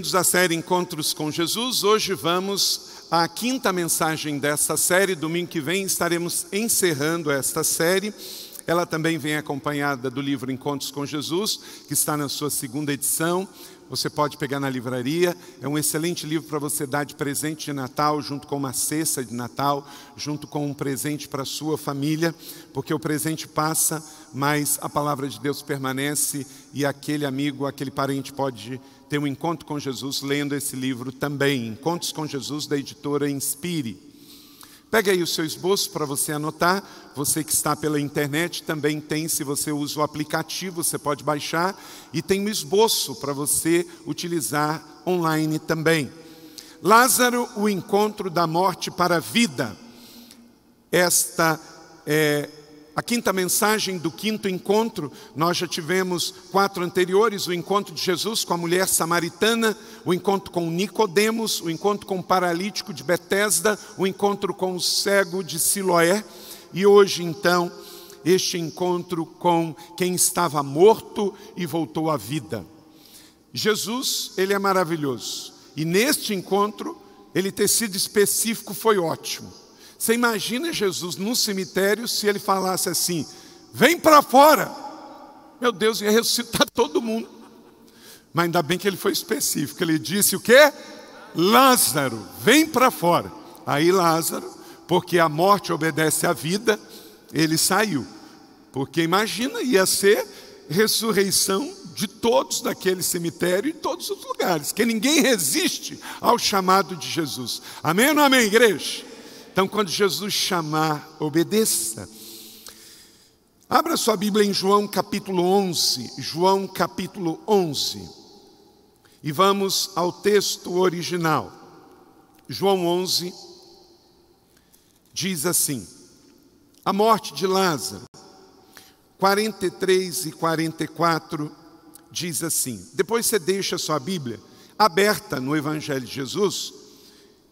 Bem-vindos à série Encontros com Jesus. Hoje vamos à quinta mensagem dessa série. Domingo que vem estaremos encerrando esta série. Ela também vem acompanhada do livro Encontros com Jesus, que está na sua segunda edição. Você pode pegar na livraria. É um excelente livro para você dar de presente de Natal, junto com uma cesta de Natal, junto com um presente para a sua família, porque o presente passa, mas a palavra de Deus permanece e aquele amigo, aquele parente pode ter um encontro com Jesus lendo esse livro também. Encontros com Jesus, da editora Inspire. Pegue aí o seu esboço para você anotar. Você que está pela internet também tem, se você usa o aplicativo, você pode baixar. E tem um esboço para você utilizar online também. Lázaro, o encontro da morte para a vida. Esta é a quinta mensagem do quinto encontro. Nós já tivemos 4 anteriores: o encontro de Jesus com a mulher samaritana, o encontro com Nicodemos, o encontro com o paralítico de Betesda, o encontro com o cego de Siloé, e hoje então este encontro com quem estava morto e voltou à vida. Jesus, ele é maravilhoso, e neste encontro ele ter sido específico foi ótimo. Você imagina Jesus no cemitério se ele falasse assim: vem para fora. Meu Deus, ia ressuscitar todo mundo. Mas ainda bem que ele foi específico. Ele disse o quê? Lázaro, vem para fora. Aí Lázaro, porque a morte obedece à vida, ele saiu. Porque imagina, ia ser ressurreição de todos daquele cemitério e todos os lugares, que ninguém resiste ao chamado de Jesus. Amém ou não amém, igreja? Então, quando Jesus chamar, obedeça. Abra sua Bíblia em João capítulo 11. João capítulo 11. E vamos ao texto original. João 11 diz assim: a morte de Lázaro. 43 e 44 diz assim. Depois você deixa a sua Bíblia aberta no Evangelho de Jesus,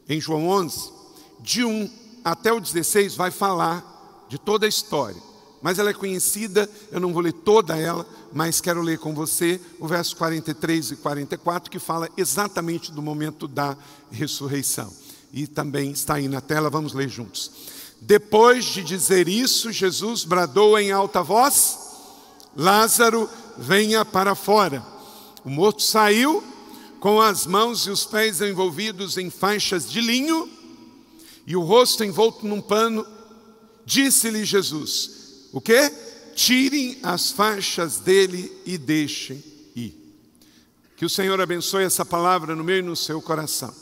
em João 11. De 1 até o 16 vai falar de toda a história, mas ela é conhecida, eu não vou ler toda ela, mas quero ler com você o verso 43 e 44, que fala exatamente do momento da ressurreição. E também está aí na tela, vamos ler juntos. Depois de dizer isso, Jesus bradou em alta voz: Lázaro, venha para fora. O morto saiu, com as mãos e os pés envolvidos em faixas de linho, e o rosto envolto num pano. Disse-lhe Jesus: o quê? Tirem as faixas dele e deixem ir. Que o Senhor abençoe essa palavra no meu e no seu coração.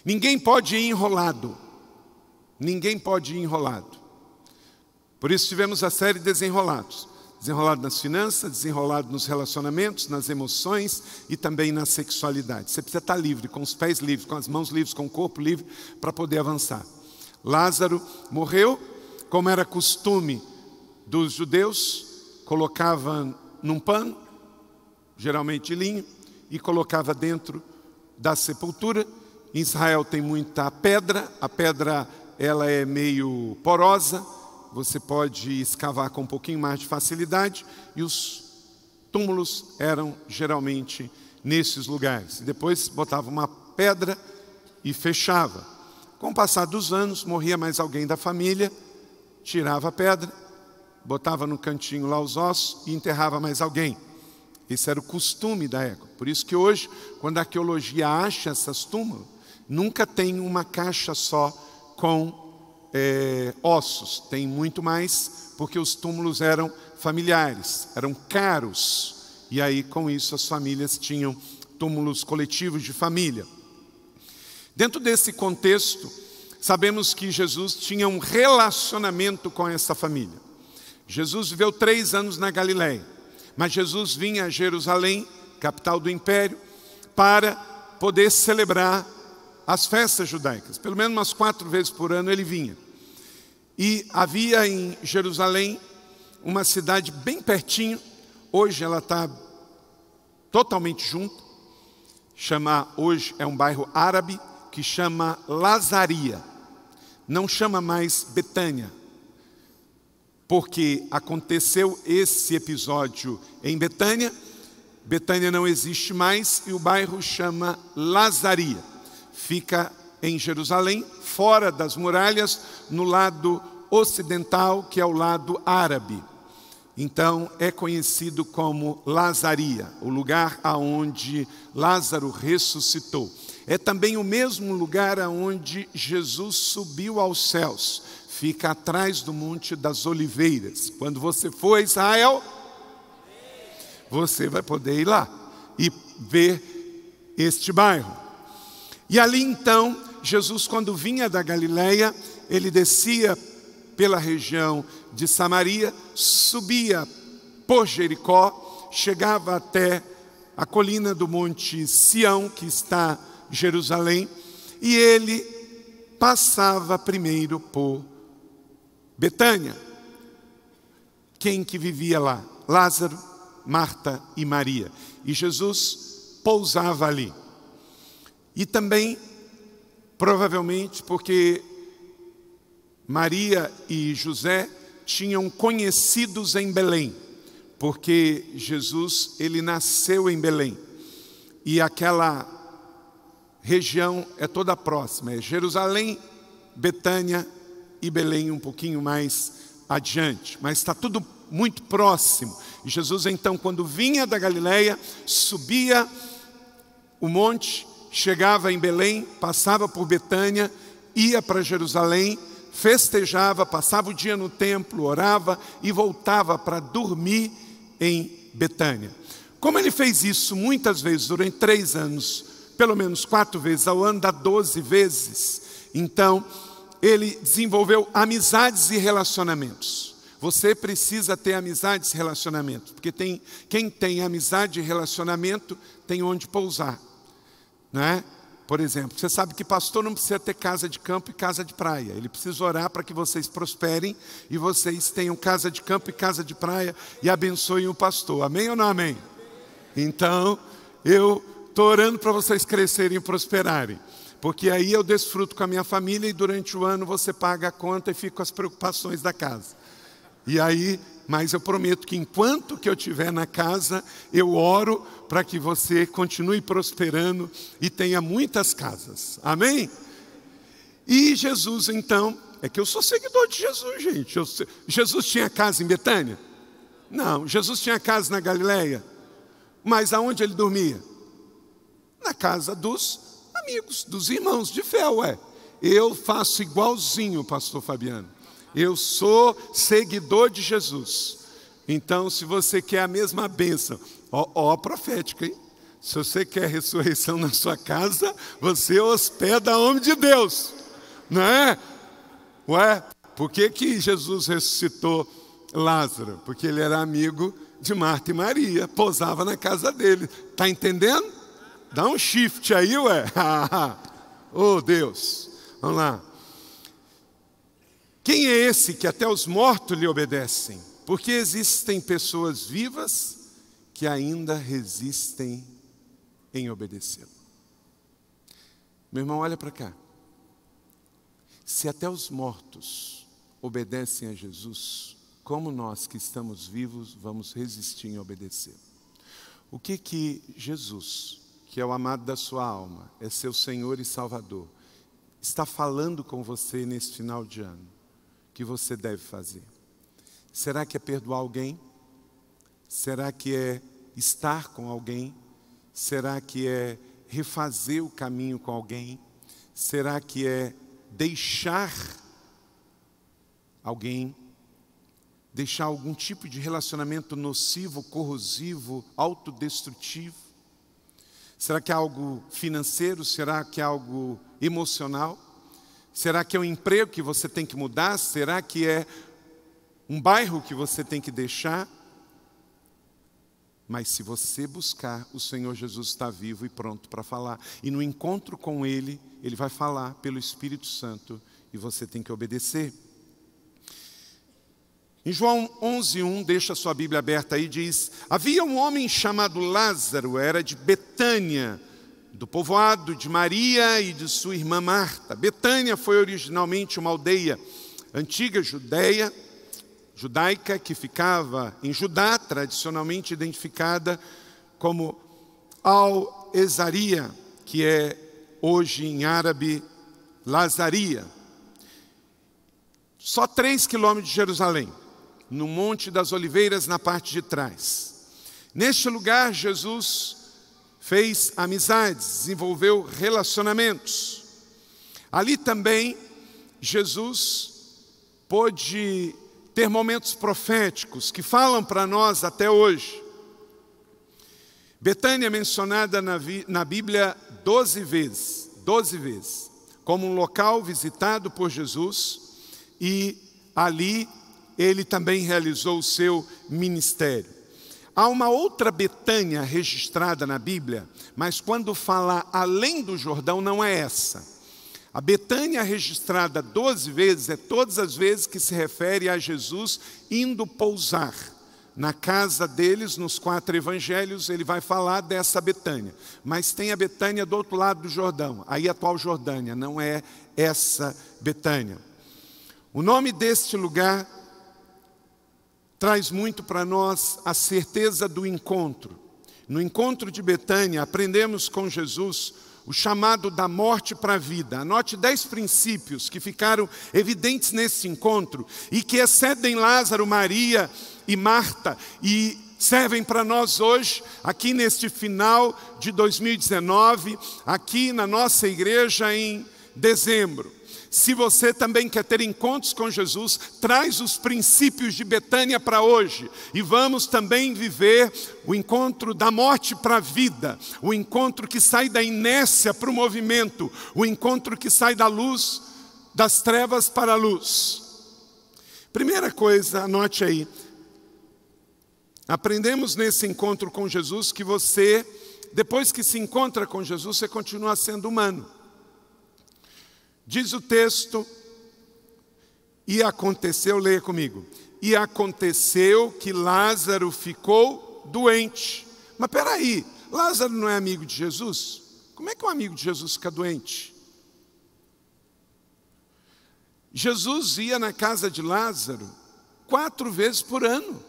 Ninguém pode ir enrolado. Ninguém pode ir enrolado. Por isso tivemos a série Desenrolados. Desenrolado nas finanças, desenrolado nos relacionamentos, nas emoções e também na sexualidade. Você precisa estar livre, com os pés livres, com as mãos livres, com o corpo livre, para poder avançar. Lázaro morreu, como era costume dos judeus, colocava num pano, geralmente de linho, e colocava dentro da sepultura. Em Israel tem muita pedra, a pedra ela é meio porosa, você pode escavar com um pouquinho mais de facilidade, e os túmulos eram geralmente nesses lugares. Depois botava uma pedra e fechava. Com o passar dos anos, morria mais alguém da família, tirava a pedra, botava no cantinho lá os ossos e enterrava mais alguém. Esse era o costume da época. Por isso que hoje, quando a arqueologia acha essas túmulos, nunca tem uma caixa só com ossos, tem muito mais, porque os túmulos eram familiares, eram caros, e aí com isso as famílias tinham túmulos coletivos de família. Dentro desse contexto, sabemos que Jesus tinha um relacionamento com essa família. Jesus viveu 3 anos na Galileia, mas Jesus vinha a Jerusalém, capital do império, para poder celebrar as festas judaicas. Pelo menos umas 4 vezes por ano ele vinha. E havia em Jerusalém uma cidade bem pertinho, hoje ela está totalmente junto, hoje é um bairro árabe, que chama Lazaria. Não chama mais Betânia, porque aconteceu esse episódio em Betânia, Betânia não existe mais e o bairro chama Lazaria. Fica em Jerusalém, fora das muralhas, no lado ocidental, que é o lado árabe. Então é conhecido como Lazaria, o lugar aonde Lázaro ressuscitou. É também o mesmo lugar aonde Jesus subiu aos céus. Fica atrás do Monte das Oliveiras. Quando você for a Israel, você vai poder ir lá e ver este bairro. E ali então, Jesus, quando vinha da Galileia, ele descia pela região de Samaria, subia por Jericó, chegava até a colina do Monte Sião, que está em Jerusalém, e ele passava primeiro por Betânia. Quem que vivia lá? Lázaro, Marta e Maria. E Jesus pousava ali. E também, provavelmente, porque Maria e José tinham conhecidos em Belém, porque Jesus, ele nasceu em Belém. E aquela região é toda próxima, é Jerusalém, Betânia e Belém um pouquinho mais adiante, mas está tudo muito próximo. E Jesus então, quando vinha da Galileia, subia o monte, chegava em Belém, passava por Betânia, ia para Jerusalém, festejava, passava o dia no templo, orava e voltava para dormir em Betânia. Como ele fez isso muitas vezes durante 3 anos, pelo menos 4 vezes ao ano, dá 12 vezes, então ele desenvolveu amizades e relacionamentos. Você precisa ter amizades e relacionamentos, porque quem tem amizade e relacionamento tem onde pousar, não é? Por exemplo, você sabe que pastor não precisa ter casa de campo e casa de praia. Ele precisa orar para que vocês prosperem e vocês tenham casa de campo e casa de praia e abençoem o pastor. Amém ou não amém? Então, eu estou orando para vocês crescerem e prosperarem. Porque aí eu desfruto com a minha família e durante o ano você paga a conta e fica com as preocupações da casa. E aí, mas eu prometo que enquanto que eu estiver na casa, eu oro para que você continue prosperando e tenha muitas casas. Amém? E Jesus então, é que eu sou seguidor de Jesus, gente. Jesus tinha casa em Betânia? Não. Jesus tinha casa na Galileia? Mas aonde ele dormia? Na casa dos amigos, dos irmãos de fé, ué. Eu faço igualzinho, pastor Fabiano. Eu sou seguidor de Jesus. Então, se você quer a mesma bênção, ó profética, hein? Se você quer ressurreição na sua casa, você hospeda homem de Deus, não é? Ué, por que Jesus ressuscitou Lázaro? Porque ele era amigo de Marta e Maria, pousava na casa dele. Está entendendo? Dá um shift aí, ué. Oh, Deus. Vamos lá. Quem é esse que até os mortos lhe obedecem? Porque existem pessoas vivas que ainda resistem em obedecê-lo. Meu irmão, olha para cá. Se até os mortos obedecem a Jesus, como nós que estamos vivos vamos resistir em obedecê-lo? O que Jesus, que é o amado da sua alma, é seu Senhor e Salvador, está falando com você nesse final de ano, que você deve fazer? Será que é perdoar alguém? Será que é estar com alguém? Será que é refazer o caminho com alguém? Será que é deixar alguém? Deixar algum tipo de relacionamento nocivo, corrosivo, autodestrutivo? Será que é algo financeiro? Será que é algo emocional? Será que é um emprego que você tem que mudar? Será que é um bairro que você tem que deixar? Mas se você buscar, o Senhor Jesus está vivo e pronto para falar. E no encontro com Ele, Ele vai falar pelo Espírito Santo e você tem que obedecer. Em João 11:1, deixa a sua Bíblia aberta aí, diz: havia um homem chamado Lázaro, era de Betânia, do povoado de Maria e de sua irmã Marta. Betânia foi originalmente uma aldeia antiga judaica que ficava em Judá, tradicionalmente identificada como Al-Ezaria, que é hoje em árabe Lazaria. Só 3 quilômetros de Jerusalém, no Monte das Oliveiras, na parte de trás. Neste lugar, Jesus fez amizades, desenvolveu relacionamentos. Ali também, Jesus pôde ter momentos proféticos que falam para nós até hoje. Betânia é mencionada na Bíblia 12 vezes, como um local visitado por Jesus, e ali ele também realizou o seu ministério. Há uma outra Betânia registrada na Bíblia, mas quando fala além do Jordão, não é essa. A Betânia registrada 12 vezes é todas as vezes que se refere a Jesus indo pousar. Na casa deles, nos 4 evangelhos, ele vai falar dessa Betânia. Mas tem a Betânia do outro lado do Jordão, aí a atual Jordânia, não é essa Betânia. O nome deste lugar traz muito para nós a certeza do encontro. No encontro de Betânia, aprendemos com Jesus o chamado da morte para a vida. Anote 10 princípios que ficaram evidentes nesse encontro e que excedem Lázaro, Maria e Marta e servem para nós hoje, aqui neste final de 2019, aqui na nossa igreja em dezembro. Se você também quer ter encontros com Jesus, traz os princípios de Betânia para hoje. E vamos também viver o encontro da morte para a vida. O encontro que sai da inércia para o movimento. O encontro que sai da luz, das trevas para a luz. Primeira coisa, anote aí. Aprendemos nesse encontro com Jesus que você, depois que se encontra com Jesus, você continua sendo humano. Diz o texto, e aconteceu, leia comigo, e aconteceu que Lázaro ficou doente. Mas peraí, Lázaro não é amigo de Jesus? Como é que um amigo de Jesus fica doente? Jesus ia na casa de Lázaro 4 vezes por ano.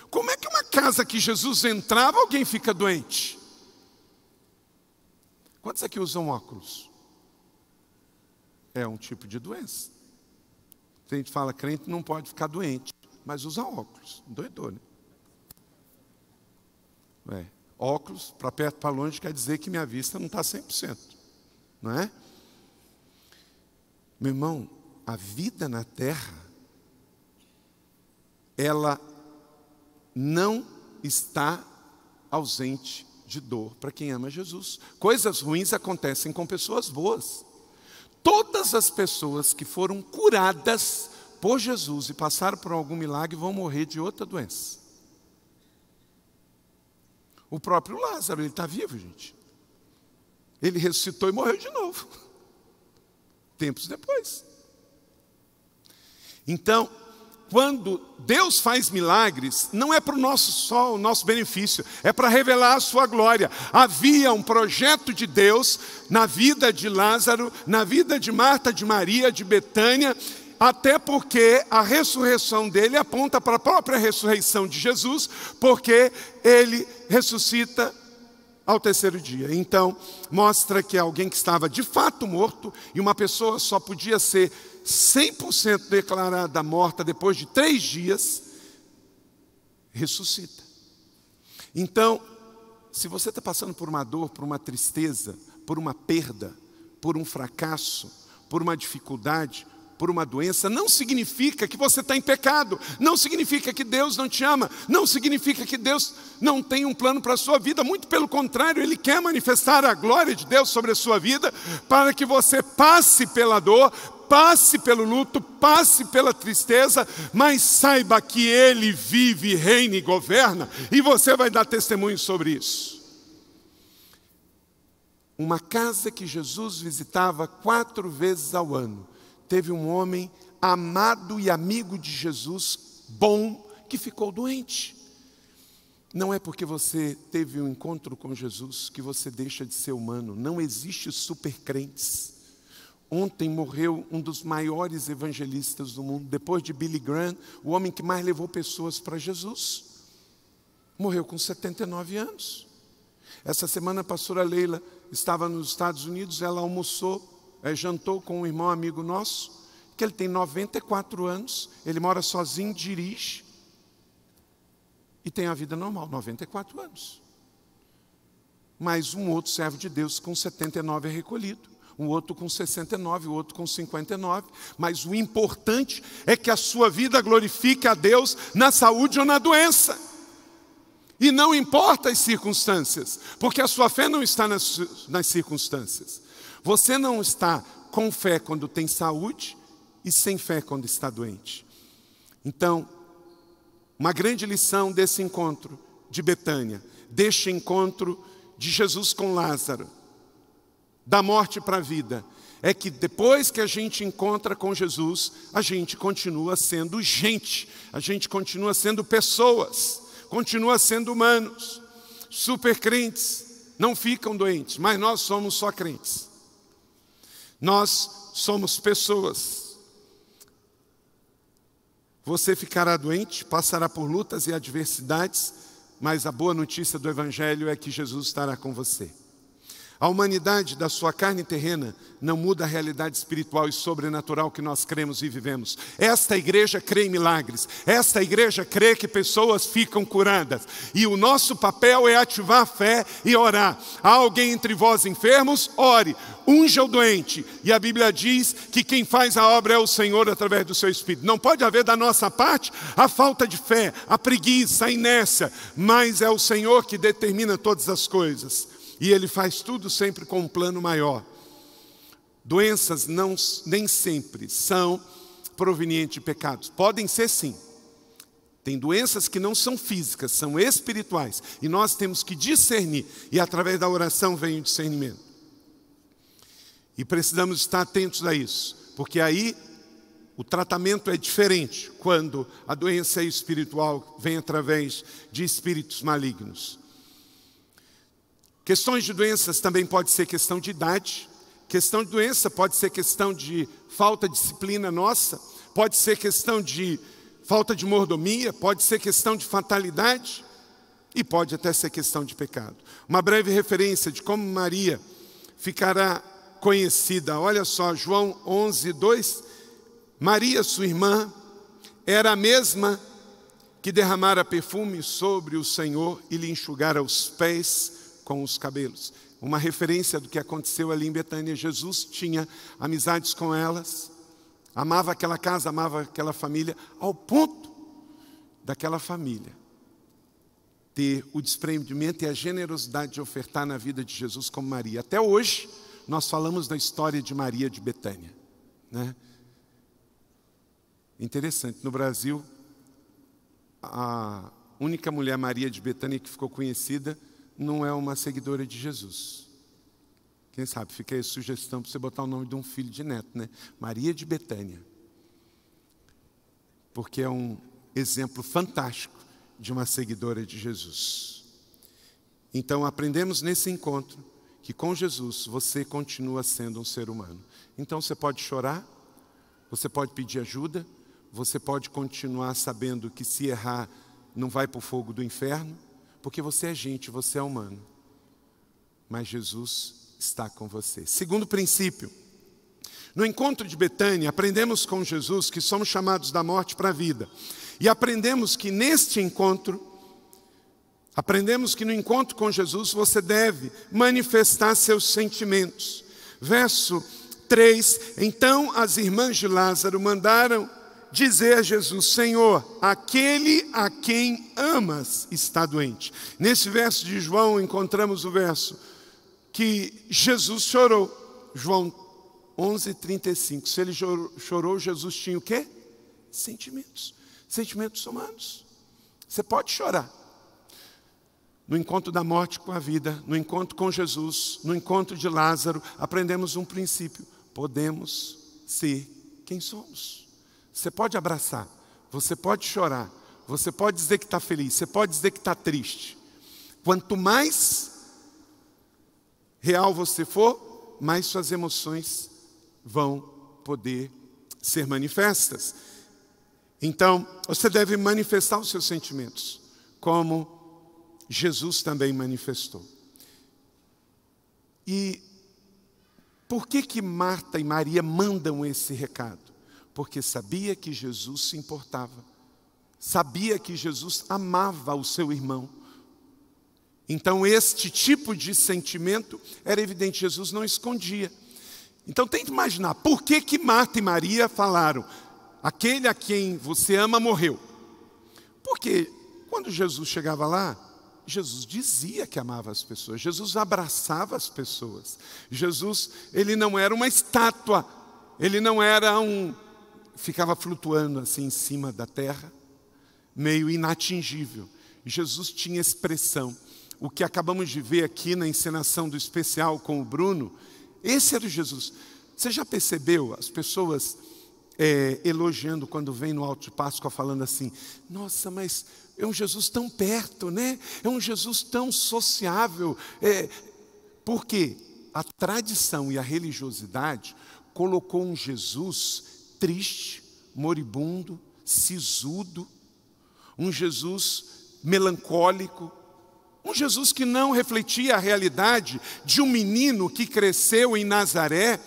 Como é que uma casa que Jesus entrava, alguém fica doente? Quantos aqui usam óculos? É um tipo de doença. A gente fala, crente não pode ficar doente, mas usa óculos. Doidou, né? Óculos, para perto, para longe, quer dizer que minha vista não está 100%. Não é? Meu irmão, a vida na terra, ela não está ausente de dor para quem ama Jesus. Coisas ruins acontecem com pessoas boas. Todas as pessoas que foram curadas por Jesus e passaram por algum milagre vão morrer de outra doença. O próprio Lázaro, ele está vivo, gente. Ele ressuscitou e morreu de novo. Tempos depois. Então, quando Deus faz milagres, não é para o nosso benefício, é para revelar a sua glória. Havia um projeto de Deus na vida de Lázaro, na vida de Marta, de Maria, de Betânia, até porque a ressurreição dele aponta para a própria ressurreição de Jesus, porque ele ressuscita ao 3º dia. Então, mostra que alguém que estava de fato morto, e uma pessoa só podia ser 100% declarada morta depois de 3 dias, ressuscita. Então, se você está passando por uma dor, por uma tristeza, por uma perda, por um fracasso, por uma dificuldade, por uma doença, não significa que você está em pecado, não significa que Deus não te ama, não significa que Deus não tem um plano para a sua vida, muito pelo contrário, Ele quer manifestar a glória de Deus sobre a sua vida, para que você passe pela dor, passe pelo luto, passe pela tristeza, mas saiba que Ele vive, reina e governa, e você vai dar testemunho sobre isso. Uma casa que Jesus visitava 4 vezes ao ano, teve um homem amado e amigo de Jesus, bom, que ficou doente. Não é porque você teve um encontro com Jesus que você deixa de ser humano. Não existe supercrentes. Ontem morreu um dos maiores evangelistas do mundo, depois de Billy Graham, o homem que mais levou pessoas para Jesus. Morreu com 79 anos. Essa semana a pastora Leila estava nos Estados Unidos, ela jantou com um irmão amigo nosso, que ele tem 94 anos, ele mora sozinho, dirige, e tem a vida normal, 94 anos. Mas um outro servo de Deus com 79 é recolhido, um outro com 69, o outro com 59, mas o importante é que a sua vida glorifique a Deus na saúde ou na doença. E não importa as circunstâncias, porque a sua fé não está nas circunstâncias. Você não está com fé quando tem saúde e sem fé quando está doente. Então, uma grande lição desse encontro de Betânia, deste encontro de Jesus com Lázaro, da morte para a vida, é que depois que a gente encontra com Jesus, a gente continua sendo gente, a gente continua sendo pessoas, continua sendo humanos. Super crentes não ficam doentes, mas nós somos só crentes. Nós somos pessoas. Você ficará doente, passará por lutas e adversidades, mas a boa notícia do Evangelho é que Jesus estará com você. A humanidade da sua carne terrena não muda a realidade espiritual e sobrenatural que nós cremos e vivemos. Esta igreja crê em milagres. Esta igreja crê que pessoas ficam curadas. E o nosso papel é ativar a fé e orar. Há alguém entre vós enfermos? Ore. Unja o doente. E a Bíblia diz que quem faz a obra é o Senhor através do seu Espírito. Não pode haver da nossa parte a falta de fé, a preguiça, a inércia. Mas é o Senhor que determina todas as coisas. E Ele faz tudo sempre com um plano maior. Doenças nem sempre são provenientes de pecados. Podem ser sim. Tem doenças que não são físicas, são espirituais. E nós temos que discernir. E através da oração vem o discernimento. E precisamos estar atentos a isso. Porque aí o tratamento é diferente quando a doença espiritual vem através de espíritos malignos. Questões de doenças também pode ser questão de idade. Questão de doença pode ser questão de falta de disciplina nossa. Pode ser questão de falta de mordomia. Pode ser questão de fatalidade. E pode até ser questão de pecado. Uma breve referência de como Maria ficará conhecida. Olha só, João 11, 2. Maria, sua irmã, era a mesma que derramara perfume sobre o Senhor e lhe enxugara os pés com os cabelos. Uma referência do que aconteceu ali em Betânia. Jesus tinha amizades com elas, amava aquela casa, amava aquela família, ao ponto daquela família ter o desprendimento e a generosidade de ofertar na vida de Jesus como Maria. Até hoje, nós falamos da história de Maria de Betânia, né? Interessante, no Brasil, a única mulher Maria de Betânia que ficou conhecida não é uma seguidora de Jesus. Quem sabe, fica aí a sugestão para você botar o nome de um filho de neto, né? Maria de Betânia. Porque é um exemplo fantástico de uma seguidora de Jesus. Então, aprendemos nesse encontro que com Jesus você continua sendo um ser humano. Então, você pode chorar, você pode pedir ajuda, você pode continuar sabendo que se errar não vai para o fogo do inferno, porque você é gente, você é humano. Mas Jesus está com você. Segundo princípio. No encontro de Betânia, aprendemos com Jesus que somos chamados da morte para a vida. E aprendemos que neste encontro, no encontro com Jesus, você deve manifestar seus sentimentos. Verso 3. Então as irmãs de Lázaro mandaram dizer a Jesus: Senhor, aquele a quem amas está doente. Nesse verso de João encontramos o verso que Jesus chorou. João 11:35. Se ele chorou, Jesus tinha o quê? Sentimentos. Sentimentos humanos. Você pode chorar. No encontro da morte com a vida, no encontro com Jesus, no encontro de Lázaro, aprendemos um princípio. Podemos ser quem somos. Você pode abraçar, você pode chorar, você pode dizer que está feliz, você pode dizer que está triste. Quanto mais real você for, mais suas emoções vão poder ser manifestas. Então, você deve manifestar os seus sentimentos, como Jesus também manifestou. E por que Marta e Maria mandam esse recado? Porque sabia que Jesus se importava. Sabia que Jesus amava o seu irmão. Então este tipo de sentimento era evidente, Jesus não escondia. Então tente imaginar, por que Marta e Maria falaram, aquele a quem você ama morreu? Porque quando Jesus chegava lá, Jesus dizia que amava as pessoas, Jesus abraçava as pessoas. Jesus, ele não era uma estátua, ele não era ficava flutuando assim em cima da terra, meio inatingível. Jesus tinha expressão. O que acabamos de ver aqui na encenação do especial com o Bruno, esse era o Jesus. Você já percebeu as pessoas elogiando quando vem no Alto de Páscoa falando assim, nossa, mas é um Jesus tão perto, né? É um Jesus tão sociável. Porque a tradição e a religiosidade colocou um Jesus triste, moribundo, sisudo, um Jesus melancólico, um Jesus que não refletia a realidade de um menino que cresceu em Nazaré,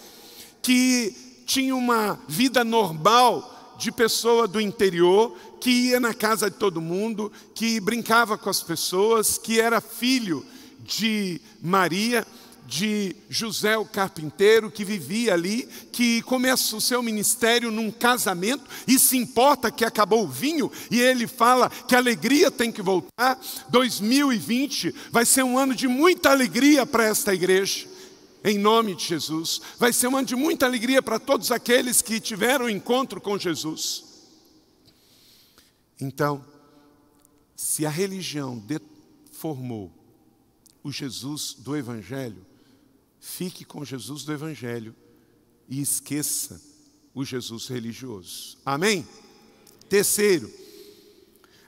que tinha uma vida normal de pessoa do interior, que ia na casa de todo mundo, que brincava com as pessoas, que era filho de Maria, de José o carpinteiro, que vivia ali, que começa o seu ministério num casamento e se importa que acabou o vinho, e ele fala que a alegria tem que voltar. 2020 vai ser um ano de muita alegria para esta igreja, em nome de Jesus. Vai ser um ano de muita alegria para todos aqueles que tiveram encontro com Jesus. Então, se a religião deformou o Jesus do Evangelho, fique com Jesus do Evangelho e esqueça o Jesus religioso. Amém? Terceiro,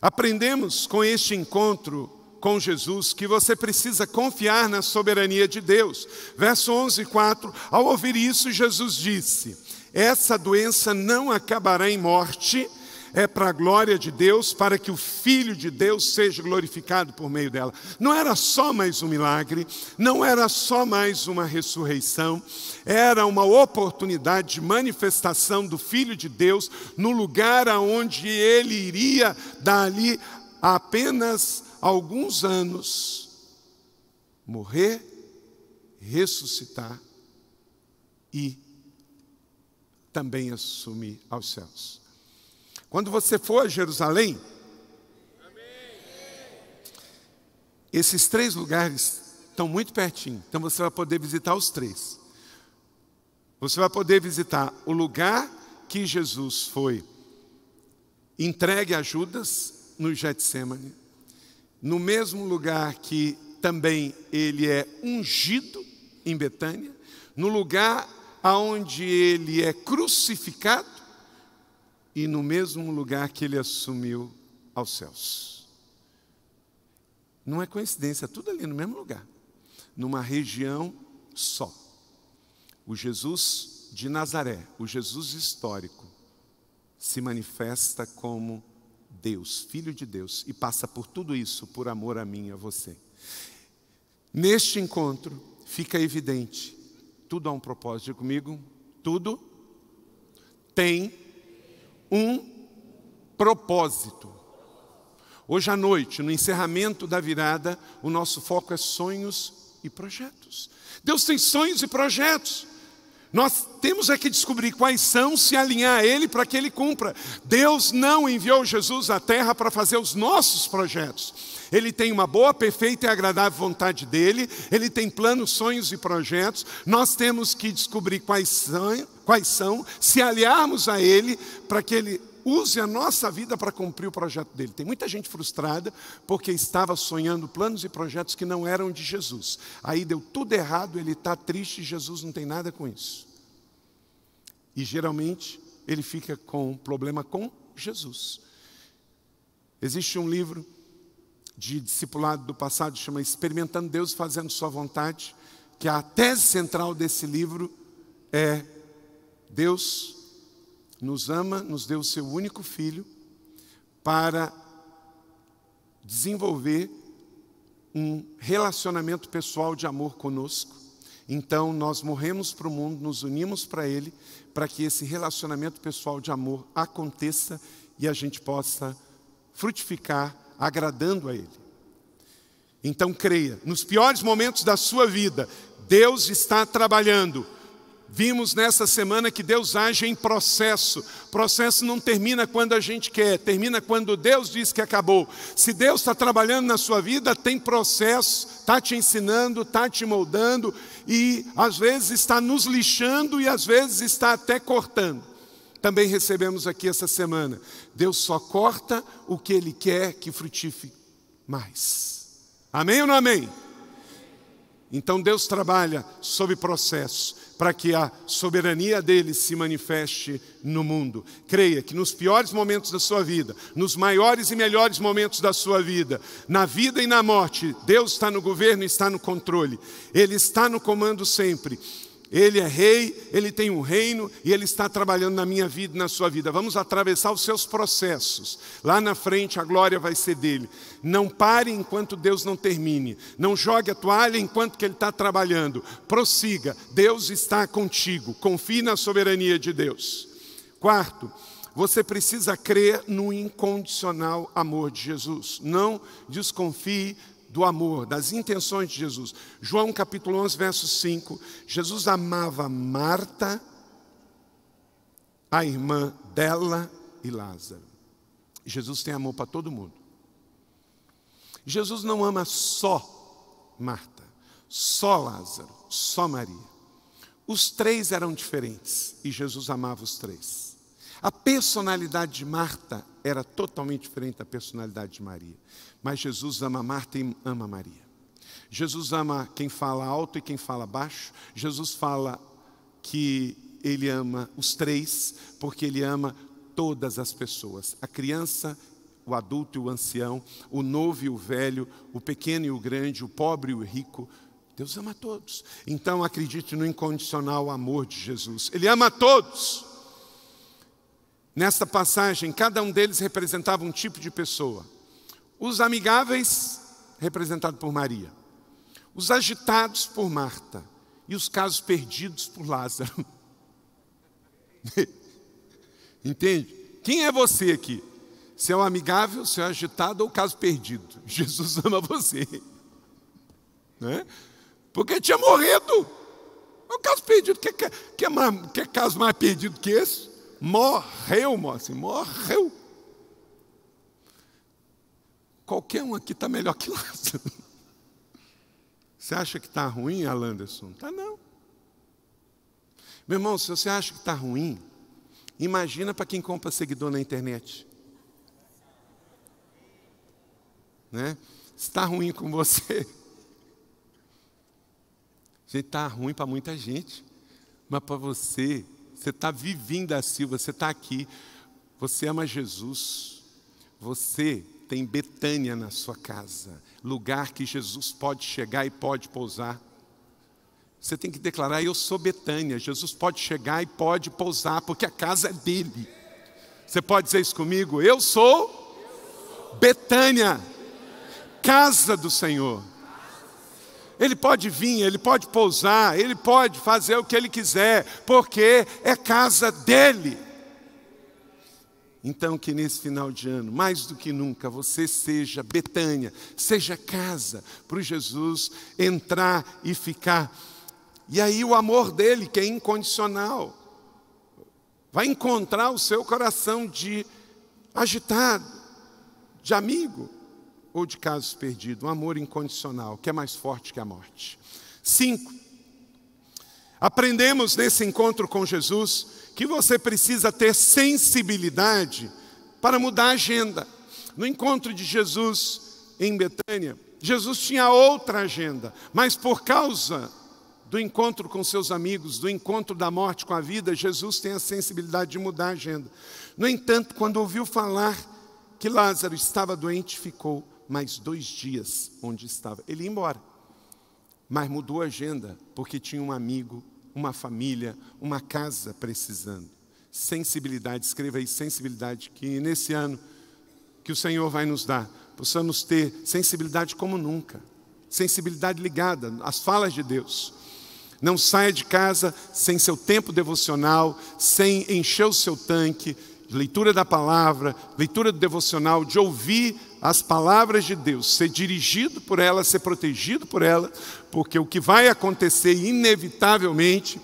aprendemos com este encontro com Jesus que você precisa confiar na soberania de Deus. Verso 11:4, ao ouvir isso, Jesus disse, essa doença não acabará em morte, é para a glória de Deus, para que o Filho de Deus seja glorificado por meio dela. Não era só mais um milagre, não era só mais uma ressurreição, era uma oportunidade de manifestação do Filho de Deus no lugar aonde ele iria, dali a apenas alguns anos, morrer, ressuscitar e também assumir aos céus. Quando você for a Jerusalém, esses 3 lugares estão muito pertinho, então você vai poder visitar os 3. Você vai poder visitar o lugar que Jesus foi entregue a Judas, no Getsemane, no mesmo lugar que também ele é ungido, em Betânia, no lugar onde ele é crucificado, e no mesmo lugar que ele assumiu aos céus. Não é coincidência, é tudo ali no mesmo lugar, numa região só. O Jesus de Nazaré, o Jesus histórico, se manifesta como Deus, Filho de Deus, e passa por tudo isso por amor a mim e a você. Neste encontro fica evidente, tudo há um propósito. Diga comigo, tudo tem um propósito. Hoje à noite, no encerramento da virada, o nosso foco é sonhos e projetos. Deus tem sonhos e projetos. Nós temos que descobrir quais são, se alinhar a Ele para que Ele cumpra. Deus não enviou Jesus à terra para fazer os nossos projetos. Ele tem uma boa, perfeita e agradável vontade dEle. Ele tem planos, sonhos e projetos. Nós temos que descobrir quais são, se aliarmos a Ele para que Ele use a nossa vida para cumprir o projeto dEle. Tem muita gente frustrada porque estava sonhando planos e projetos que não eram de Jesus. Aí deu tudo errado, ele está triste e Jesus não tem nada com isso. E geralmente ele fica com problema com Jesus. Existe um livro de discipulado do passado, chama Experimentando Deus e Fazendo Sua Vontade, que a tese central desse livro é: Deus nos ama, nos deu o seu único filho para desenvolver um relacionamento pessoal de amor conosco. Então nós morremos para o mundo, nos unimos para Ele, para que esse relacionamento pessoal de amor aconteça e a gente possa frutificar agradando a Ele. Então creia, nos piores momentos da sua vida, Deus está trabalhando. Vimos nessa semana que Deus age em processo. Processo não termina quando a gente quer, termina quando Deus diz que acabou. Se Deus está trabalhando na sua vida, tem processo, está te ensinando, está te moldando e às vezes está nos lixando e às vezes está até cortando. Também recebemos aqui essa semana, Deus só corta o que Ele quer que frutifique mais. Amém ou não amém? Então Deus trabalha sob processo, para que a soberania dele se manifeste no mundo. Creia que nos piores momentos da sua vida, nos maiores e melhores momentos da sua vida, na vida e na morte, Deus está no governo e está no controle. Ele está no comando sempre. Ele é rei, Ele tem um reino e Ele está trabalhando na minha vida e na sua vida. Vamos atravessar os seus processos. Lá na frente a glória vai ser dele. Não pare enquanto Deus não termine. Não jogue a toalha enquanto que Ele está trabalhando. Prossiga, Deus está contigo. Confie na soberania de Deus. Quarto, você precisa crer no incondicional amor de Jesus. Não desconfie do amor, das intenções de Jesus. João capítulo 11, verso 5. Jesus amava Marta, a irmã dela e Lázaro. Jesus tem amor para todo mundo. Jesus não ama só Marta, só Lázaro, só Maria. Os três eram diferentes e Jesus amava os três. A personalidade de Marta era totalmente diferente da personalidade de Maria. Mas Jesus ama Marta e ama Maria. Jesus ama quem fala alto e quem fala baixo. Jesus fala que Ele ama os três, porque Ele ama todas as pessoas. A criança, o adulto e o ancião, o novo e o velho, o pequeno e o grande, o pobre e o rico. Deus ama todos. Então acredite no incondicional amor de Jesus. Ele ama todos. Nesta passagem, cada um deles representava um tipo de pessoa. Os amigáveis, representados por Maria. Os agitados por Marta. E os casos perdidos por Lázaro. Entende? Quem é você aqui? Se é o amigável, se é o agitado ou o caso perdido? Jesus ama você. Né? Porque tinha morrido. É o caso perdido. Que caso mais perdido que esse? Morreu, moça, morreu. Qualquer um aqui está melhor que Lázaro. Você acha que está ruim, Alanderson? Está não. Meu irmão, se você acha que está ruim, imagina para quem compra seguidor na internet. Né? Se está ruim com você, está ruim para muita gente, mas para você, você está vivinho da Silva, você está aqui, você ama Jesus, você tem Betânia na sua casa, lugar que Jesus pode chegar e pode pousar. Você tem que declarar, eu sou Betânia, Jesus pode chegar e pode pousar, porque a casa é dele. Você pode dizer isso comigo? Eu sou Betânia, casa do Senhor. Ele pode vir, Ele pode pousar, Ele pode fazer o que Ele quiser, porque é casa dEle. Então que nesse final de ano, mais do que nunca, você seja Betânia, seja casa, para o Jesus entrar e ficar. E aí o amor dEle, que é incondicional, vai encontrar o seu coração de agitado, de amigo, ou de casos perdidos, um amor incondicional, que é mais forte que a morte. 5. Aprendemos nesse encontro com Jesus que você precisa ter sensibilidade para mudar a agenda. No encontro de Jesus em Betânia, Jesus tinha outra agenda, mas por causa do encontro com seus amigos, do encontro da morte com a vida, Jesus tem a sensibilidade de mudar a agenda. No entanto, quando ouviu falar que Lázaro estava doente, ficou mais 2 dias onde estava. Ele ia embora, mas mudou a agenda, porque tinha um amigo, uma família, uma casa precisando. Sensibilidade, escreva aí sensibilidade, que nesse ano que o Senhor vai nos dar, possamos ter sensibilidade como nunca, sensibilidade ligada às falas de Deus. Não saia de casa sem seu tempo devocional, sem encher o seu tanque, de leitura da palavra, leitura do devocional, de ouvir as palavras de Deus, ser dirigido por ela, ser protegido por ela, porque o que vai acontecer inevitavelmente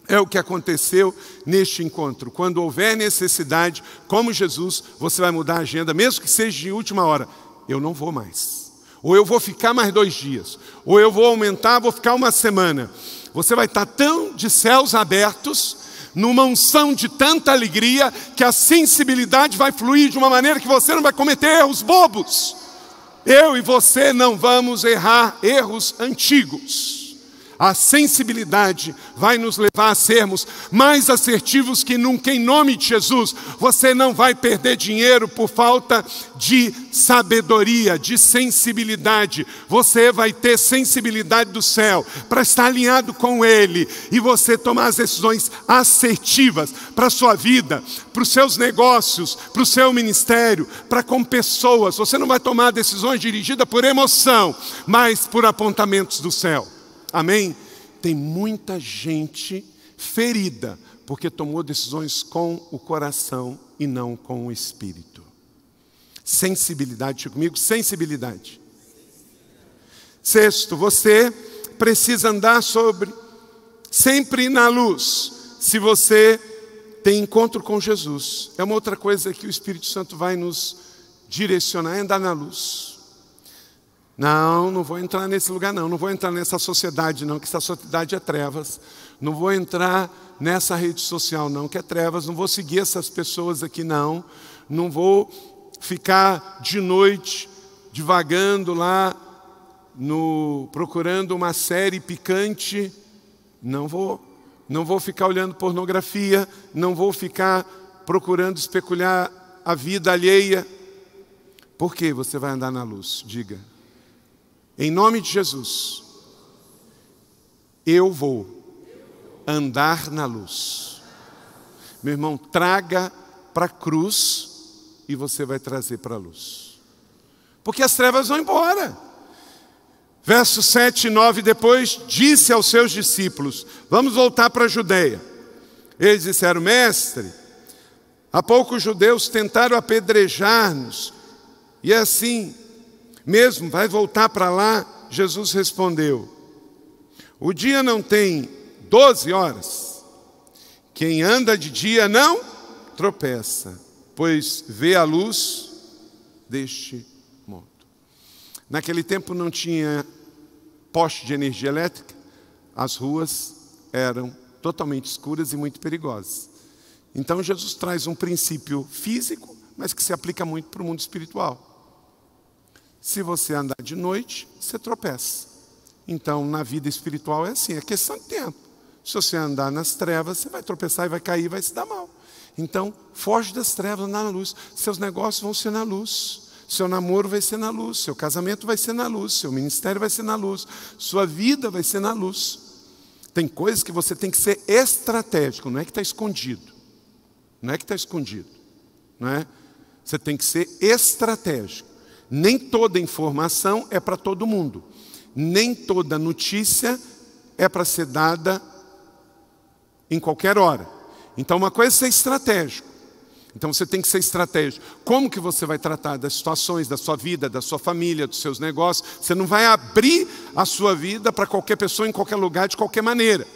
é o que aconteceu neste encontro. Quando houver necessidade, como Jesus, você vai mudar a agenda, mesmo que seja de última hora. Eu não vou mais. Ou eu vou ficar mais 2 dias. Ou eu vou aumentar, vou ficar 1 semana. Você vai estar tão de céus abertos, numa unção de tanta alegria, que a sensibilidade vai fluir de uma maneira que você não vai cometer erros bobos. Eu e você não vamos errar erros antigos. A sensibilidade vai nos levar a sermos mais assertivos que nunca, em nome de Jesus. Você não vai perder dinheiro por falta de sabedoria, de sensibilidade. Você vai ter sensibilidade do céu para estar alinhado com Ele e você tomar as decisões assertivas para a sua vida, para os seus negócios, para o seu ministério, para com pessoas. Você não vai tomar decisões dirigidas por emoção, mas por apontamentos do céu. Amém? Tem muita gente ferida porque tomou decisões com o coração e não com o espírito. Sensibilidade, diga comigo, sensibilidade. Sexto, você precisa andar sempre na luz. Se você tem encontro com Jesus, é uma outra coisa que o Espírito Santo vai nos direcionar, é andar na luz. Não vou entrar nesse lugar não vou entrar nessa sociedade não, que essa sociedade é trevas. Não vou entrar nessa rede social não, que é trevas. Não vou seguir essas pessoas aqui não. Não vou ficar de noite divagando lá, procurando uma série picante. Não vou ficar olhando pornografia. Não vou ficar procurando especular a vida alheia. Por que você vai andar na luz? Diga. Em nome de Jesus, eu vou andar na luz. Meu irmão, traga para a cruz e você vai trazer para a luz. Porque as trevas vão embora. Versos 7 e 9, depois disse aos seus discípulos, vamos voltar para a Judeia. Eles disseram, mestre, há pouco os judeus tentaram apedrejar-nos, e assim mesmo, vai voltar para lá? Jesus respondeu, o dia não tem 12 horas, quem anda de dia não tropeça, pois vê a luz deste mundo. Naquele tempo não tinha poste de energia elétrica, as ruas eram totalmente escuras e muito perigosas. Então Jesus traz um princípio físico, mas que se aplica muito para o mundo espiritual. Se você andar de noite, você tropeça. Então, na vida espiritual é assim, é questão de tempo. Se você andar nas trevas, você vai tropeçar e vai cair, vai se dar mal. Então, foge das trevas, anda na luz. Seus negócios vão ser na luz. Seu namoro vai ser na luz. Seu casamento vai ser na luz. Seu ministério vai ser na luz. Sua vida vai ser na luz. Tem coisas que você tem que ser estratégico, não é que está escondido. Não é que está escondido. Não é? Você tem que ser estratégico. Nem toda informação é para todo mundo. Nem toda notícia é para ser dada em qualquer hora. Então uma coisa é ser estratégico. Então você tem que ser estratégico. Como que você vai tratar das situações da sua vida, da sua família, dos seus negócios? Você não vai abrir a sua vida para qualquer pessoa, em qualquer lugar, de qualquer maneira.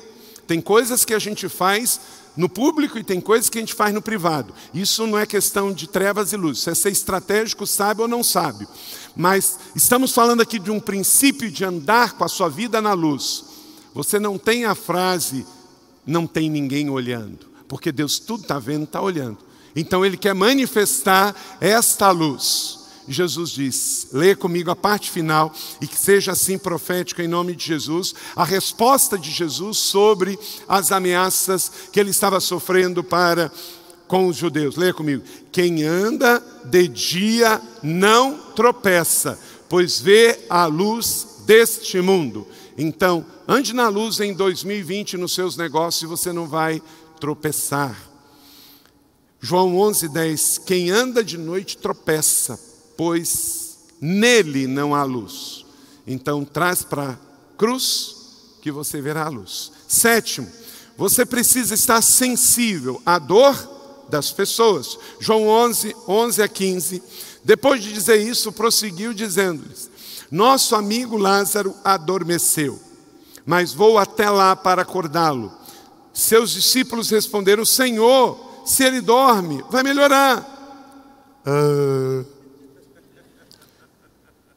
Tem coisas que a gente faz no público e tem coisas que a gente faz no privado. Isso não é questão de trevas e luz. Isso é ser estratégico, sábio ou não sábio. Mas estamos falando aqui de um princípio de andar com a sua vida na luz. Você não tem a frase, não tem ninguém olhando. Porque Deus tudo está vendo, está olhando. Então Ele quer manifestar esta luz. Jesus diz, leia comigo a parte final, e que seja assim profético em nome de Jesus, a resposta de Jesus sobre as ameaças que ele estava sofrendo com os judeus. Leia comigo. Quem anda de dia não tropeça, pois vê a luz deste mundo. Então, ande na luz em 2020 nos seus negócios e você não vai tropeçar. João 11:10, quem anda de noite tropeça, pois nele não há luz. Então traz para a cruz que você verá a luz. Sétimo, você precisa estar sensível à dor das pessoas. João 11, 11 a 15. Depois de dizer isso, prosseguiu dizendo-lhes: nosso amigo Lázaro adormeceu, mas vou até lá para acordá-lo. Seus discípulos responderam: Senhor, se ele dorme, vai melhorar.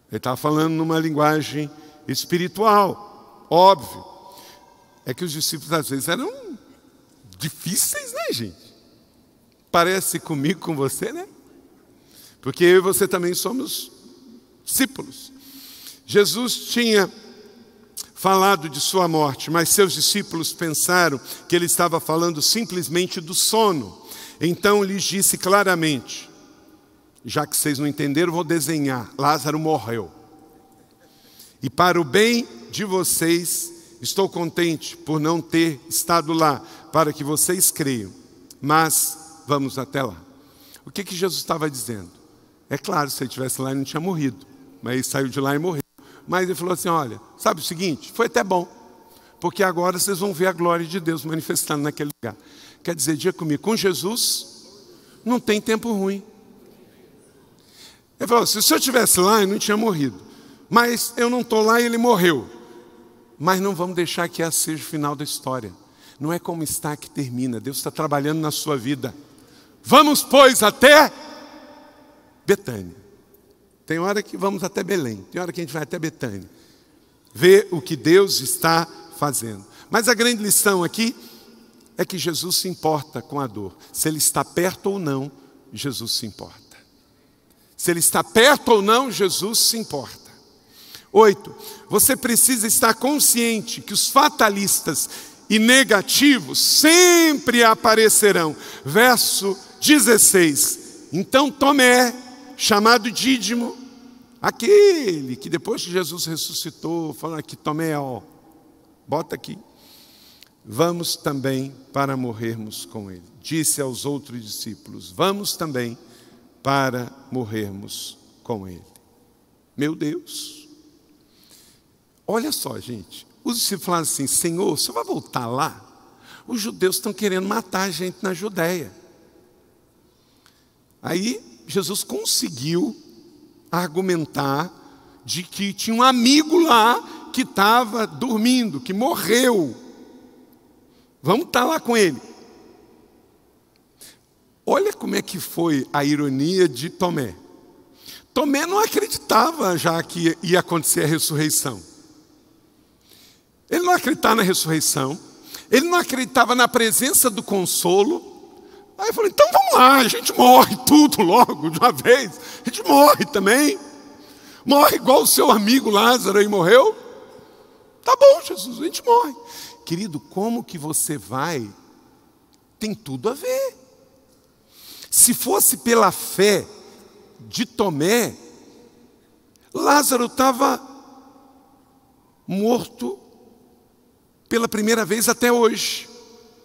Ele estava falando numa linguagem espiritual, óbvio. É que os discípulos às vezes eram difíceis, né, gente? Parece comigo, com você, né? Porque eu e você também somos discípulos. Jesus tinha falado de sua morte, mas seus discípulos pensaram que ele estava falando simplesmente do sono. Então lhes disse claramente: já que vocês não entenderam, vou desenhar. Lázaro morreu. E para o bem de vocês, estou contente por não ter estado lá, para que vocês creiam. Mas vamos até lá. O que Jesus estava dizendo? É claro, se ele estivesse lá, ele não tinha morrido. Mas ele saiu de lá e morreu. Mas ele falou assim: olha, sabe o seguinte? Foi até bom, porque agora vocês vão ver a glória de Deus manifestando naquele lugar. Quer dizer, diga comigo, com Jesus não tem tempo ruim. Ele falou: se eu estivesse lá, eu não tinha morrido. Mas eu não estou lá e ele morreu. Mas não vamos deixar que esse seja o final da história. Não é como está que termina. Deus está trabalhando na sua vida. Vamos, pois, até Betânia. Tem hora que vamos até Belém. Tem hora que a gente vai até Betânia. Ver o que Deus está fazendo. Mas a grande lição aqui é que Jesus se importa com a dor. Se ele está perto ou não, Jesus se importa. Se ele está perto ou não, Jesus se importa. 8. Você precisa estar consciente que os fatalistas e negativos sempre aparecerão. Verso 16. Então Tomé, chamado Dídimo, aquele que depois que Jesus ressuscitou, falando aqui: Tomé, ó, bota aqui. Vamos também para morrermos com ele. Disse aos outros discípulos: vamos também para morrermos com ele. Meu Deus. Olha só, gente. Os discípulos falaram assim: Senhor, você vai voltar lá? Os judeus estão querendo matar a gente na Judéia. Aí Jesus conseguiu argumentar de que tinha um amigo lá que estava dormindo, que morreu. Vamos estar lá com ele. Olha como é que foi a ironia de Tomé. Tomé não acreditava já que ia acontecer a ressurreição. Ele não acreditava na ressurreição. Ele não acreditava na presença do consolo. Aí eu falei: então vamos lá, a gente morre tudo logo, de uma vez. A gente morre também. Morre igual o seu amigo Lázaro aí morreu. Tá bom, Jesus, a gente morre. Querido, como que você vai? Tem tudo a ver. Se fosse pela fé de Tomé, Lázaro estava morto pela primeira vez até hoje.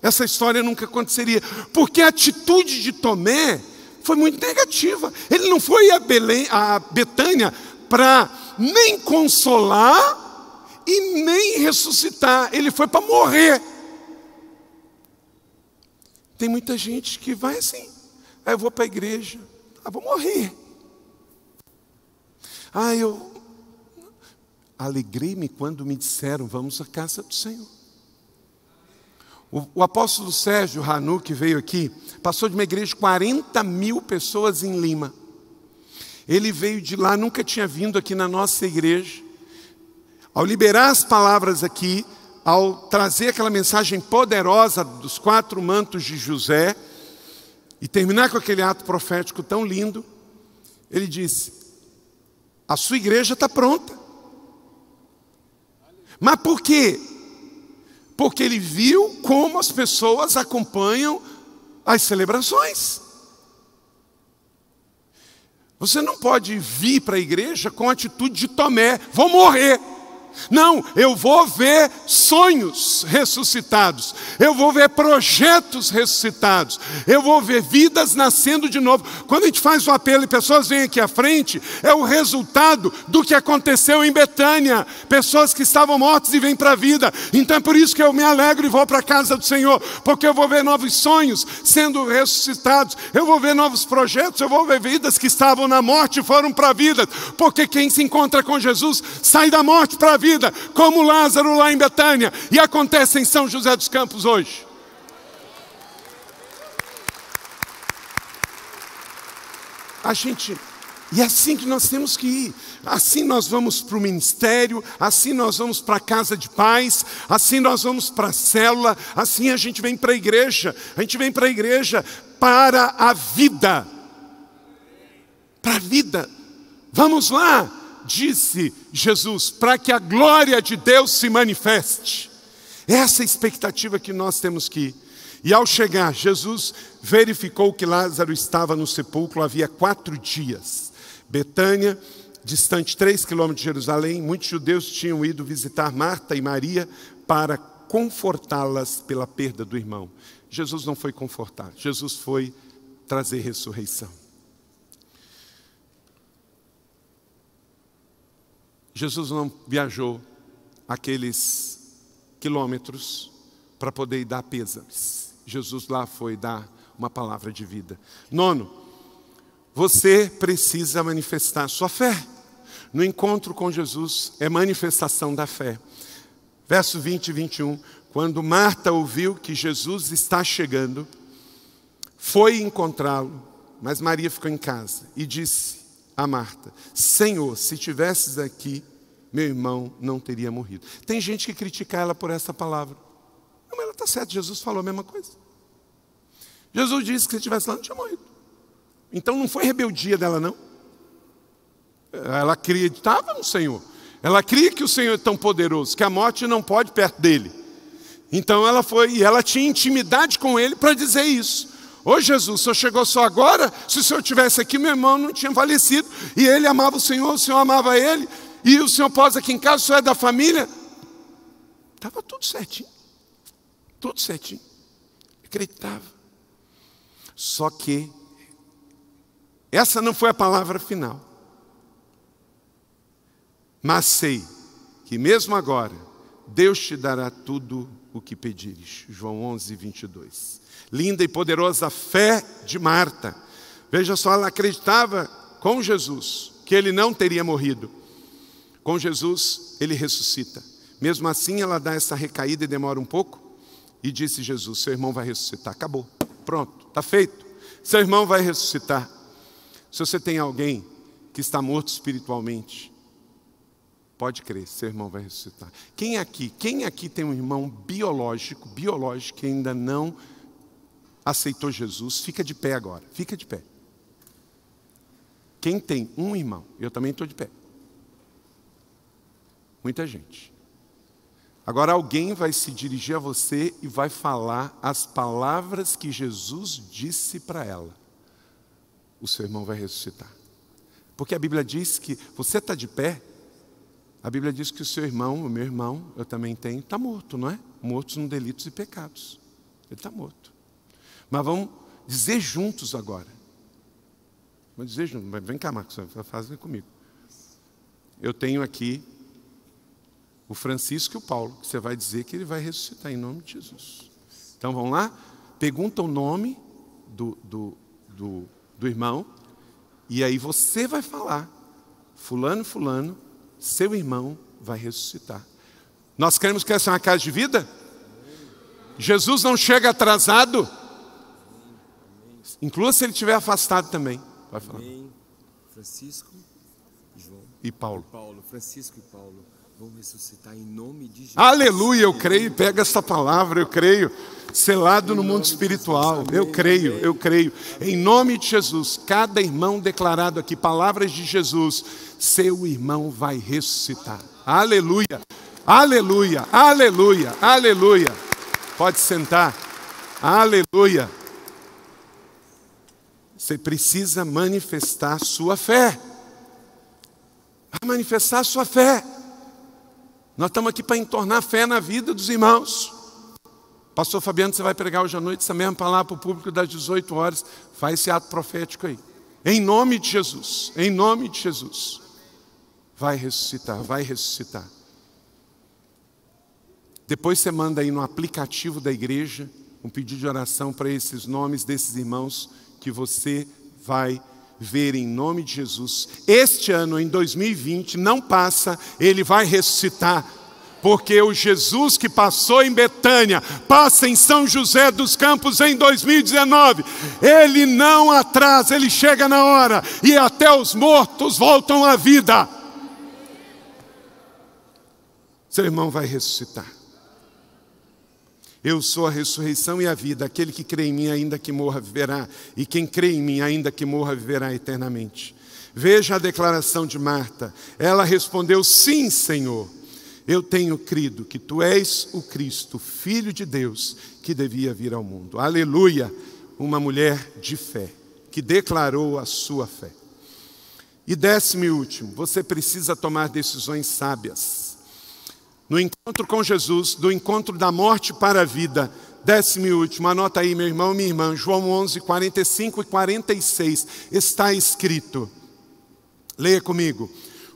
Essa história nunca aconteceria, porque a atitude de Tomé foi muito negativa. Ele não foi a Betânia para nem consolar e nem ressuscitar. Ele foi para morrer. Tem muita gente que vai assim: eu vou para a igreja, vou morrer. Eu alegrei-me quando me disseram: vamos à casa do Senhor. O apóstolo Sérgio Ranu, que veio aqui, passou de uma igreja de 40 mil pessoas em Lima. Ele veio de lá, nunca tinha vindo aqui na nossa igreja. Ao liberar as palavras aqui, ao trazer aquela mensagem poderosa dos 4 mantos de José, e terminar com aquele ato profético tão lindo, ele disse: a sua igreja está pronta. Mas por quê? Porque ele viu como as pessoas acompanham as celebrações. Você não pode vir para a igreja com a atitude de Tomé: vou morrer. Não, eu vou ver sonhos ressuscitados, eu vou ver projetos ressuscitados, eu vou ver vidas nascendo de novo. Quando a gente faz o apelo e pessoas vêm aqui à frente, é o resultado do que aconteceu em Betânia. Pessoas que estavam mortas e vêm para a vida. Então é por isso que eu me alegro e vou para a casa do Senhor, porque eu vou ver novos sonhos sendo ressuscitados, eu vou ver novos projetos, eu vou ver vidas que estavam na morte e foram para a vida, porque quem se encontra com Jesus sai da morte para a vida, como Lázaro lá em Betânia, e acontece em São José dos Campos hoje. E é assim que nós temos que ir. Assim nós vamos para o ministério, assim nós vamos para a casa de paz, assim nós vamos para a célula, assim a gente vem para a igreja. A gente vem para a igreja para a vida. Para a vida. Vamos lá, disse Jesus, para que a glória de Deus se manifeste. Essa é a expectativa que nós temos que ir. E ao chegar, Jesus verificou que Lázaro estava no sepulcro havia 4 dias. Betânia, distante 3 quilômetros de Jerusalém, muitos judeus tinham ido visitar Marta e Maria para confortá-las pela perda do irmão. Jesus não foi confortar, Jesus foi trazer ressurreição. Jesus não viajou aqueles quilômetros para poder ir dar pêsames. Jesus lá foi dar uma palavra de vida. 9, você precisa manifestar sua fé. No encontro com Jesus é manifestação da fé. Verso 20 e 21. Quando Marta ouviu que Jesus está chegando, foi encontrá-lo, mas Maria ficou em casa e disse a Marta: Senhor, se tivesses aqui, meu irmão não teria morrido. Tem gente que critica ela por essa palavra. Não, mas ela está certa, Jesus falou a mesma coisa. Jesus disse que se estivesse lá, não tinha morrido. Então não foi rebeldia dela, não. Ela acreditava no Senhor. Ela cria que o Senhor é tão poderoso, que a morte não pode perto dele. Então ela foi, e ela tinha intimidade com ele para dizer isso. Ô Jesus, o Senhor chegou só agora? Se o Senhor estivesse aqui, meu irmão não tinha falecido. E ele amava o Senhor amava ele. E o Senhor pôs aqui em casa, o Senhor é da família. Estava tudo certinho. Tudo certinho. Acreditava. Só que essa não foi a palavra final. Mas sei que mesmo agora, Deus te dará tudo o que pedires. João 11, 22. Linda e poderosa fé de Marta. Veja só, ela acreditava com Jesus que ele não teria morrido. Com Jesus, ele ressuscita. Mesmo assim, ela dá essa recaída e demora um pouco. E disse Jesus: seu irmão vai ressuscitar. Acabou, pronto, está feito. Seu irmão vai ressuscitar. Se você tem alguém que está morto espiritualmente, pode crer, seu irmão vai ressuscitar. Quem aqui tem um irmão biológico que ainda não aceitou Jesus? Fica de pé agora, fica de pé. Quem tem um irmão? Eu também estou de pé. Muita gente. Agora alguém vai se dirigir a você e vai falar as palavras que Jesus disse para ela. O seu irmão vai ressuscitar. Porque a Bíblia diz que você está de pé. A Bíblia diz que o seu irmão, o meu irmão, eu também tenho, está morto, não é? Mortos nos delitos e pecados. Ele está morto. Mas vamos dizer juntos agora. Vamos dizer juntos. Vem cá, Marcos, faz comigo. Eu tenho aqui o Francisco e o Paulo, que você vai dizer que ele vai ressuscitar em nome de Jesus. Então vamos lá? Pergunta o nome do irmão, e aí você vai falar: fulano, fulano, seu irmão vai ressuscitar. Nós queremos que essa é uma casa de vida? Jesus não chega atrasado. Inclua se ele estiver afastado também. Vai falar. Francisco, João e Paulo. Francisco e Paulo vão ressuscitar em nome de Jesus. Aleluia, eu creio. Pega essa palavra, eu creio. Selado no mundo espiritual. Eu creio. Em nome de Jesus, cada irmão declarado aqui, palavras de Jesus, seu irmão vai ressuscitar. Aleluia, aleluia, aleluia, aleluia. Pode sentar. Aleluia. Você precisa manifestar sua fé. Vai manifestar sua fé. Nós estamos aqui para entornar fé na vida dos irmãos. Pastor Fabiano, você vai pregar hoje à noite essa mesma palavra para o público das 18 horas. Faz esse ato profético aí. Em nome de Jesus, em nome de Jesus. Vai ressuscitar, vai ressuscitar. Depois você manda aí no aplicativo da igreja um pedido de oração para esses nomes desses irmãos que você vai ver em nome de Jesus. Este ano, em 2020, não passa, ele vai ressuscitar. Porque o Jesus que passou em Betânia, passa em São José dos Campos em 2019. Ele não atrasa, ele chega na hora. E até os mortos voltam à vida. Seu irmão vai ressuscitar. Eu sou a ressurreição e a vida. Aquele que crê em mim, ainda que morra, viverá. E quem crê em mim, ainda que morra, viverá eternamente. Veja a declaração de Marta. Ela respondeu: sim, Senhor. Eu tenho crido que tu és o Cristo, Filho de Deus, que devia vir ao mundo. Aleluia! Uma mulher de fé, que declarou a sua fé. E 10º e último, você precisa tomar decisões sábias. No encontro com Jesus, do encontro da morte para a vida. 10º e último, anota aí, meu irmão e minha irmã, João 11, 45 e 46, está escrito. Leia comigo.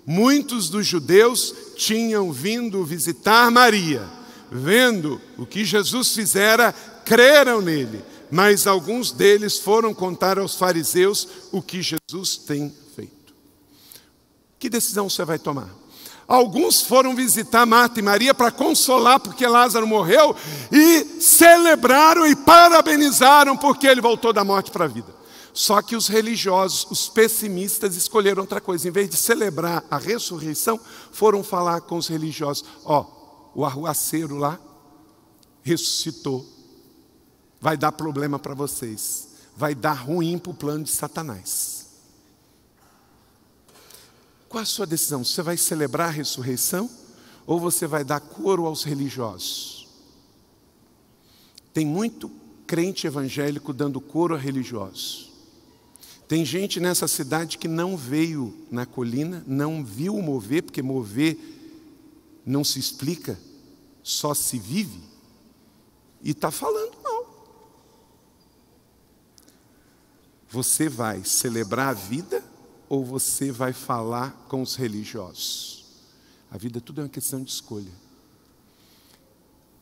Muitos dos judeus tinham vindo visitar Maria. Vendo o que Jesus fizera, creram nele. Mas alguns deles foram contar aos fariseus o que Jesus tem feito. Que decisão você vai tomar? Alguns foram visitar Marta e Maria para consolar porque Lázaro morreu e celebraram e parabenizaram porque ele voltou da morte para a vida. Só que os religiosos, os pessimistas, escolheram outra coisa. Em vez de celebrar a ressurreição, foram falar com os religiosos. O arruaceiro lá ressuscitou. Vai dar problema para vocês. Vai dar ruim para o plano de Satanás. Qual a sua decisão? Você vai celebrar a ressurreição ou você vai dar coro aos religiosos? Tem muito crente evangélico dando coro a religiosos. Tem gente nessa cidade que não veio na colina, não viu mover, porque mover não se explica, só se vive, e está falando mal. Você vai celebrar a vida ou você vai falar com os religiosos? A vida tudo é uma questão de escolha.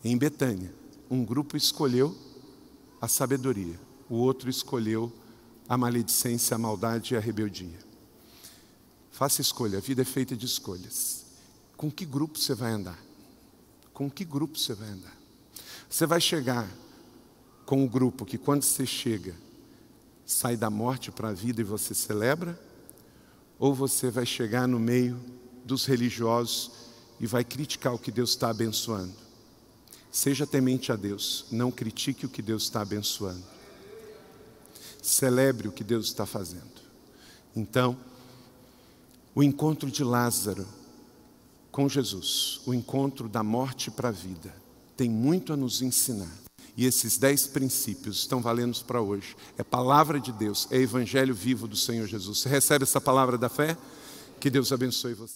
Em Betânia, um grupo escolheu a sabedoria, o outro escolheu a maledicência, a maldade e a rebeldia. Faça escolha, a vida é feita de escolhas. Com que grupo você vai andar? Com que grupo você vai andar? Você vai chegar com um grupo que quando você chega, sai da morte para a vida e você celebra? Ou você vai chegar no meio dos religiosos e vai criticar o que Deus está abençoando? Seja temente a Deus, não critique o que Deus está abençoando. Celebre o que Deus está fazendo. Então, o encontro de Lázaro com Jesus, o encontro da morte para a vida, tem muito a nos ensinar. E esses 10 princípios estão valendo para hoje. É palavra de Deus, é evangelho vivo do Senhor Jesus. Você recebe essa palavra da fé? Que Deus abençoe você.